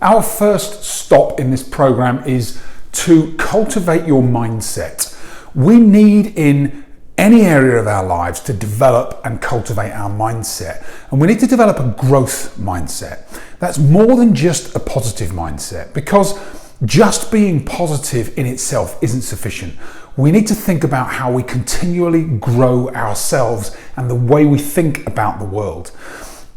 Our first stop in this program is to cultivate your mindset. We need in any area of our lives to develop and cultivate our mindset. And we need to develop a growth mindset. That's more than just a positive mindset, because just being positive in itself isn't sufficient. We need to think about how we continually grow ourselves and the way we think about the world.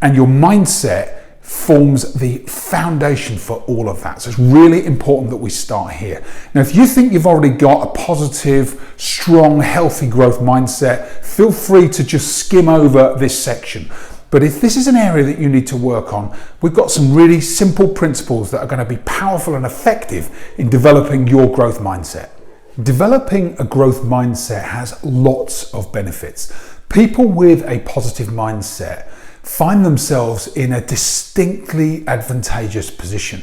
And your mindset forms the foundation for all of that. So it's really important that we start here. Now, if you think you've already got a positive, strong, healthy growth mindset, feel free to just skim over this section. But if this is an area that you need to work on, we've got some really simple principles that are going to be powerful and effective in developing your growth mindset. Developing a growth mindset has lots of benefits. People with a positive mindset find themselves in a distinctly advantageous position.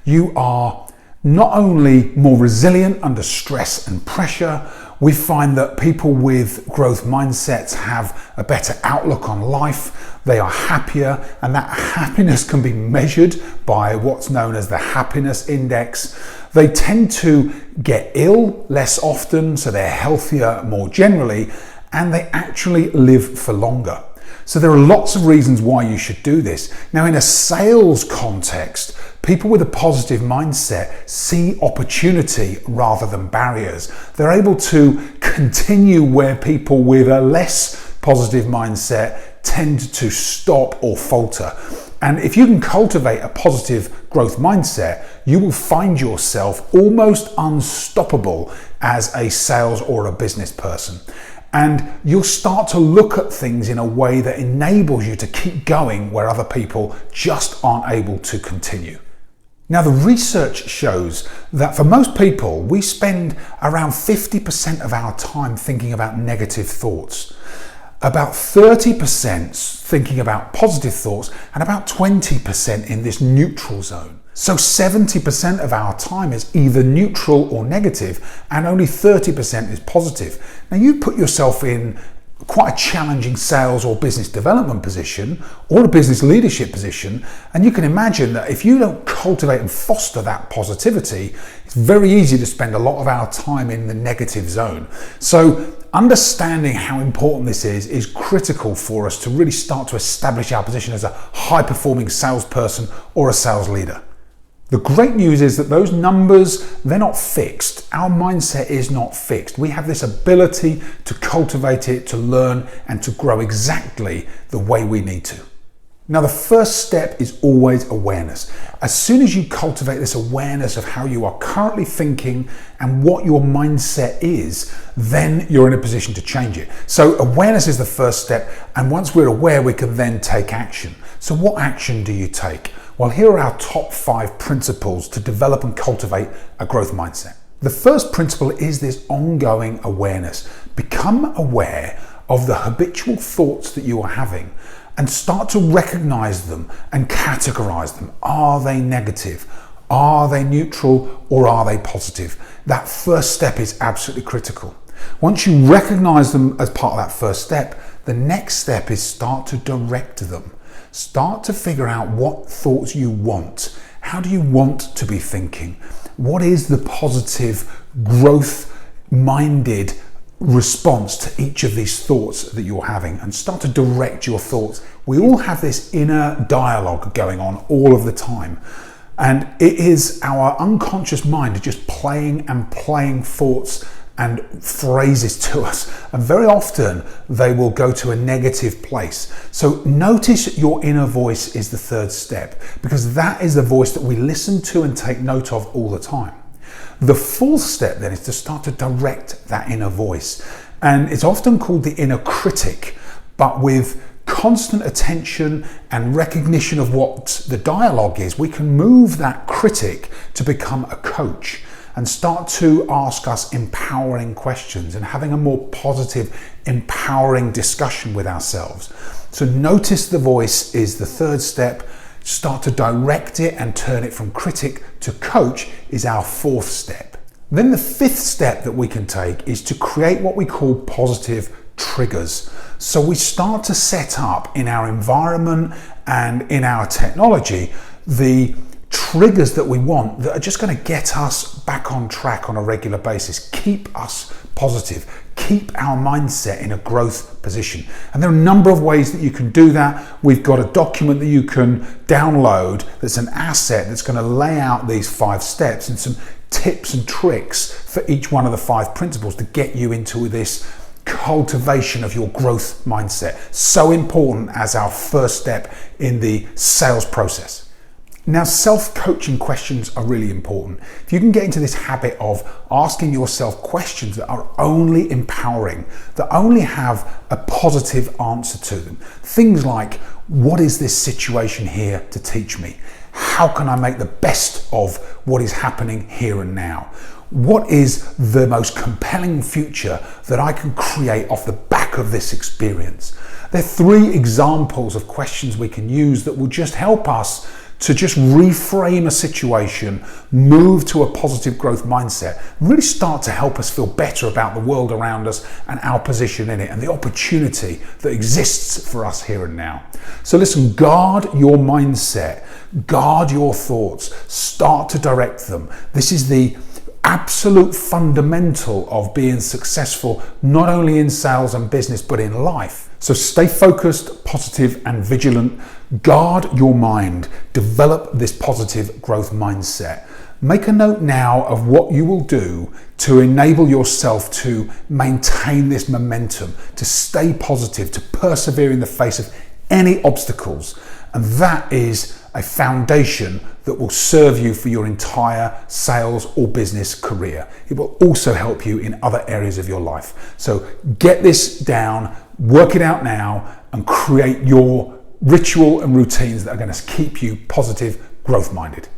You are not only more resilient under stress and pressure, we find that people with growth mindsets have a better outlook on life, they are happier, and that happiness can be measured by what's known as the happiness index. They tend to get ill less often, so they're healthier more generally, and they actually live for longer. So there are lots of reasons why you should do this. Now, in a sales context, people with a positive mindset see opportunity rather than barriers. They're able to continue where people with a less positive mindset tend to stop or falter. And if you can cultivate a positive growth mindset, you will find yourself almost unstoppable as a sales or a business person. And you'll start to look at things in a way that enables you to keep going where other people just aren't able to continue. Now, the research shows that for most people, we spend around 50% of our time thinking about negative thoughts, about 30% thinking about positive thoughts, and about 20% in this neutral zone. So 70% of our time is either neutral or negative, and only 30% is positive. Now, you put yourself in quite a challenging sales or business development position or a business leadership position, and you can imagine that if you don't cultivate and foster that positivity, it's very easy to spend a lot of our time in the negative zone. So understanding how important this is critical for us to really start to establish our position as a high-performing salesperson or a sales leader. The great news is that those numbers, they're not fixed. Our mindset is not fixed. We have this ability to cultivate it, to learn, and to grow exactly the way we need to. Now, the first step is always awareness. As soon as you cultivate this awareness of how you are currently thinking and what your mindset is, then you're in a position to change it. So awareness is the first step, and once we're aware, we can then take action. So what action do you take? Well, here are our top 5 principles to develop and cultivate a growth mindset. The first principle is this ongoing awareness. Become aware of the habitual thoughts that you are having and start to recognize them and categorize them. Are they negative? Are they neutral? Or are they positive? That first step is absolutely critical. Once you recognize them as part of that first step, the next step is start to direct them. Start to figure out what thoughts you want. How do you want to be thinking? What is the positive, growth-minded response to each of these thoughts that you're having? And start to direct your thoughts. We all have this inner dialogue going on all of the time. And it is our unconscious mind just playing and playing thoughts and phrases to us, and very often they will go to a negative place. So notice your inner voice is the third step, because that is the voice that we listen to and take note of all the time. The fourth step then is to start to direct that inner voice, and it's often called the inner critic, but with constant attention and recognition of what the dialogue is, we can move that critic to become a coach and start to ask us empowering questions and having a more positive, empowering discussion with ourselves. So notice the voice is the third step. Start to direct it and turn it from critic to coach is our fourth step. Then the fifth step that we can take is to create what we call positive triggers. So we start to set up in our environment and in our technology the triggers that we want that are just going to get us back on track on a regular basis, keep us positive, keep our mindset in a growth position. And there are a number of ways that you can do that. We've got a document that you can download that's an asset that's going to lay out these 5 steps and some tips and tricks for each one of the 5 principles to get you into this cultivation of your growth mindset. So important as our first step in the sales process. Now, self-coaching questions are really important. If you can get into this habit of asking yourself questions that are only empowering, that only have a positive answer to them. Things like, what is this situation here to teach me? How can I make the best of what is happening here and now? What is the most compelling future that I can create off the back of this experience? There are 3 examples of questions we can use that will just help us to just reframe a situation, move to a positive growth mindset, really start to help us feel better about the world around us and our position in it and the opportunity that exists for us here and now. So listen, guard your mindset, guard your thoughts, start to direct them. This is the absolute fundamental of being successful, not only in sales and business, but in life. So stay focused, positive, and vigilant. Guard your mind. Develop this positive growth mindset. Make a note now of what you will do to enable yourself to maintain this momentum, to stay positive, to persevere in the face of any obstacles. And that is a foundation that will serve you for your entire sales or business career. It will also help you in other areas of your life. So get this down, work it out now, and create your ritual and routines that are going to keep you positive, growth-minded.